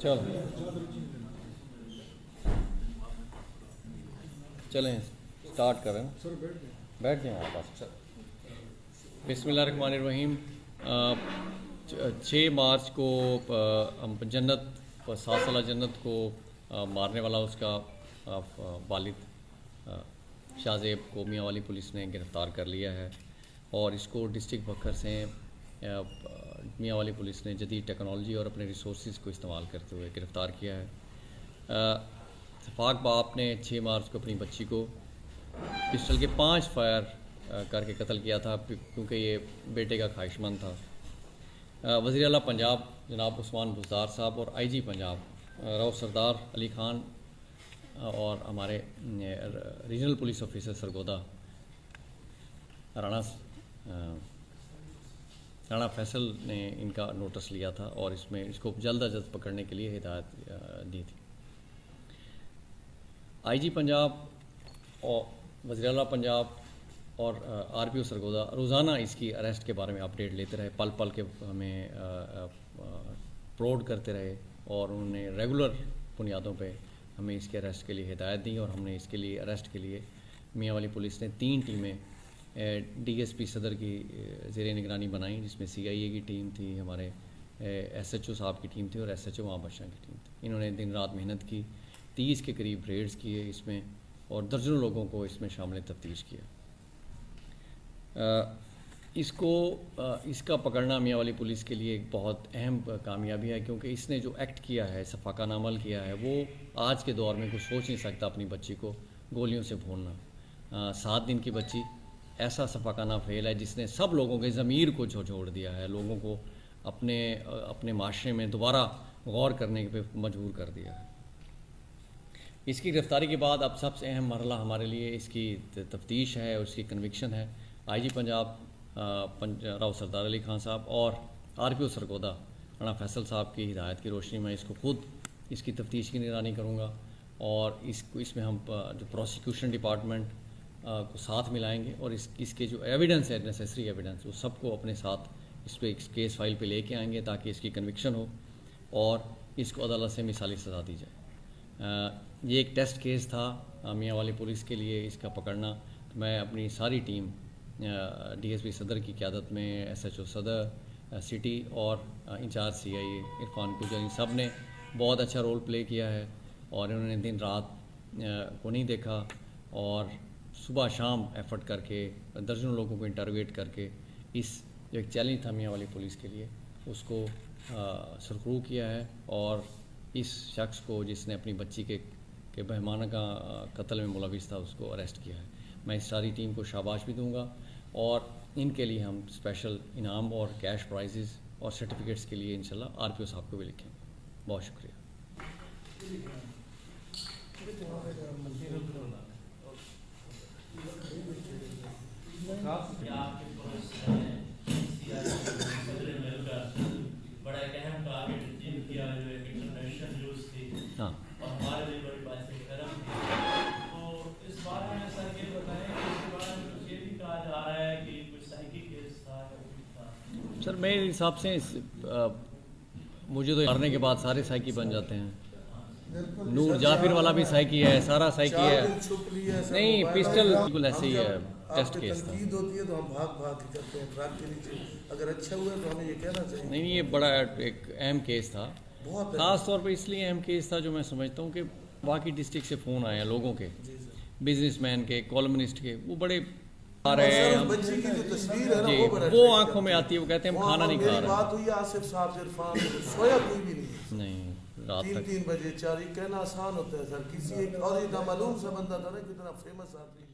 चलो चलें स्टार्ट करें। बैठ जाएँ आप पास। बिस्मिल्लाहिर्रहमानिर्रहीम। 6 मार्च को हम जन्नत 7 साल जन्नत को मारने वाला उसका वालिद शाहजेब को मियाँ वाली पुलिस ने गिरफ़्तार कर लिया है और इसको डिस्ट्रिक्ट बखर से मियाँ वाली पुलिस ने जदीद टेक्नोलॉजी और अपने रिसोर्सेज को इस्तेमाल करते हुए गिरफ़्तार किया है। शफाक बाप ने 6 मार्च को अपनी बच्ची को पिस्टल के 5 फायर करके कत्ल किया था क्योंकि ये बेटे का ख्वाहिशमंद था। वज़ीर आला पंजाब जनाब उस्मान बुज़दार साहब और IG पंजाब राव सरदार अली ख़ान और हमारे regional police officer Sargodha Rana Faisal ने इनका नोटिस लिया था और इसको जल्द अज जल्द पकड़ने के लिए हिदायत दी थी। IG पंजाब और वज़ीर आला पंजाब और RPO सरगोदा रोज़ाना इसकी अरेस्ट के बारे में अपडेट लेते रहे, पल पल के हमें प्रोड करते रहे और उन्होंने रेगुलर बुनियादों पे हमें इसके अरेस्ट के लिए हिदायत दी और हमने इसके लिए अरेस्ट के लिए मियाँ वाली पुलिस ने 3 टीमें DSP सदर की ज़ेरे निगरानी बनाई, जिसमें CIA की टीम थी, हमारे SHO साहब की टीम थी और SHO वहाँ बादशाह की टीम थी। इन्होंने दिन रात मेहनत की, 30 के करीब रेड्स किए इसमें और दर्जनों लोगों को इसमें शामिल तफ्तीश किया। इसका पकड़ना मियाँ वाली पुलिस के लिए एक बहुत अहम कामयाबी है क्योंकि इसने जो एक्ट किया है, सफाकाना अमल किया है, वो आज के दौर में कुछ सोच नहीं सकता अपनी बच्ची को गोलियों से भूनना। 7 दिन की बच्ची ऐसा सफाकाना फेल है जिसने सब लोगों के ज़मीर को झोड़ दिया है, लोगों को अपने माशरे में दोबारा गौर करने पे मजबूर कर दिया है। इसकी गिरफ़्तारी के बाद अब सबसे अहम मरहला हमारे लिए इसकी तफ्तीश है और इसकी कन्विक्शन है। IG पंजाब राव सरदार अली ख़ान साहब और RPO सरगोदा राणा फैसल साहब की हिदायत की रोशनी में इसको खुद इसकी तफ्तीश की निगरानी करूँगा और इसमें हम जो प्रोसिक्यूशन डिपार्टमेंट को साथ मिलाएंगे और इसके जो एविडेंस है, नेसेसरी एविडेंस, वो सबको अपने साथ इस पर केस फाइल पे लेके आएंगे ताकि इसकी कन्विक्शन हो और इसको अदालत से मिसाली सज़ा दी जाए। ये एक टेस्ट केस था मियाँ वाली पुलिस के लिए इसका पकड़ना। तो मैं अपनी सारी टीम DSP सदर की क़यादत में SHO सदर सिटी और इंचार्ज CIA इरफान कुजरी सब ने बहुत अच्छा रोल प्ले किया है और इन्होंने दिन रात को नहीं देखा और सुबह शाम एफ़र्ट करके दर्जनों लोगों को इंटरोगेट करके इस जो एक चैलेंज था मियाँ वाली पुलिस के लिए उसको सुरखरू किया है और इस शख्स को जिसने अपनी बच्ची के बहमाना का कत्ल में मुलविस था उसको अरेस्ट किया है। मैं इस सारी टीम को शाबाश भी दूंगा और इनके लिए हम स्पेशल इनाम और कैश प्राइजेस और सर्टिफिकेट्स के लिए इंशाल्लाह RPO साहब को भी लिखेंगे। बहुत शुक्रिया। हाँ, सर मेरे हिसाब से मुझे तो मरने के बाद सारे साइकी बन जाते हैं। नूर जाफिर वाला भी साइकी है, सारा साइकी है। नहीं, पिस्टल बिल्कुल ऐसे ही है, टेस्ट केस था। होती है तो हम भाग करते हैं ट्रक के नीचे। अगर अच्छा हुआ तो हमें ये कहना चाहिए। नहीं, ये बड़ा एक अहम केस था, ख़ास तौर पे इसलिए अहम केस था जो मैं समझता हूँ कि बाकी डिस्ट्रिक्ट से फ़ोन आए हैं लोगों के, बिजनेसमैन के, कॉलमनिस्ट के, वो बड़े आ रहे हैं। बच्ची की जो तस्वीर है ना वो आंखों में आती है, वो कहते हैं हम खाना नहीं खा रहे। बात हुई आसिफ साहब से, इरफान सोया कोई भी नहीं, रात तक 3 बजे 4 कहना आसान होता है सर। किसी एक और मालूम सा बंदा था ना कितना फेमस आदमी।